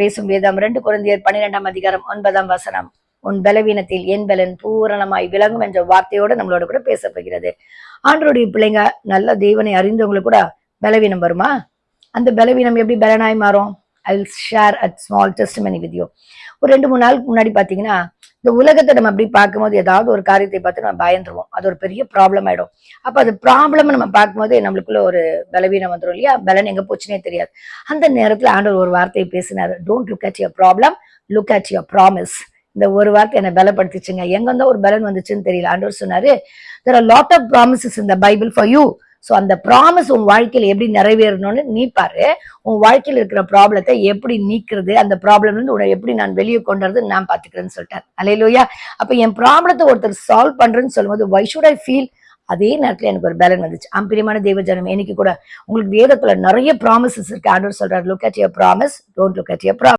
பேசும் வேதம் 2 கொரிந்தியர் 12ஆம் அதிகாரம் 9ஆம் வசனம். உன் பலவீனத்தில் என் பலன் பூரணமாய் விளங்கும் என்ற வார்த்தையோடு நம்மளோட கூட பேசப்படுகிறது. ஆண்டவருடைய பிள்ளைங்க நல்ல தேவனை அறிந்தவங்களுக்கு கூட பலவீனம் வருமா? அந்த பலவீனம் எப்படி பலனாய் மாறும்? I will share a small testimony with you. ஒரு 2-3 நாளுக்கு முன்னாடி பாத்தீங்கன்னா, இந்த உலகத்தை நம்ம அப்படி பார்க்கும்போது ஏதாவது ஒரு காரியத்தை பார்த்து நம்ம பயந்துருவோம். அது ஒரு பெரிய ப்ராப்ளம் ஆயிடும். அப்ப அது ப்ராப்ளம் நம்ம பார்க்கும்போது நம்மளுக்குள்ள ஒரு பலவீனம் வந்துடும் இல்லையா? பலன் எங்க போச்சுன்னே தெரியாது. அந்த நேரத்துல ஆண்டவர் ஒரு வார்த்தையை பேசினாரு. Don't look at your problem, look at your promise. இந்த ஒரு வார்த்தை என்னை பலப்படுத்திச்சுங்க. எங்க இருந்தா ஒரு பலன் வந்துச்சுன்னு தெரியல. ஆண்டவர் சொன்னாரு, there are lot of promises in the Bible for you. So அந்த ப்ராமிஸ் உன் வாழ்க்கையில எப்படி நிறைவேறணும்னு நீ பாரு. உன் வாழ்க்கையில் இருக்கிற ப்ராப்ளத்தை எப்படி நீக்கிறது, அந்த ப்ராப்ளம் வந்து உன்னை எப்படி நான் வெளியே கொண்டு வரது நான் பாத்துக்கிறேன்னு சொல்லிட்டேன். அல்லேலூயா. அப்ப என் ப்ராப்ளத்தை ஒருத்தர் சால்வ் பண்றேன்னு சொல்லும்போது why should I feel? அதே நேரத்துல எனக்கு ஒரு பலன் வந்துச்சு. பிரியமான தேவ ஜனம், இன்னைக்கு கூட உங்களுக்கு வேதத்துல நிறைய ப்ராமிசஸ் இருக்கு. ஆண்டவர் சொல்றாரு, look at your promise, don't look at your problem.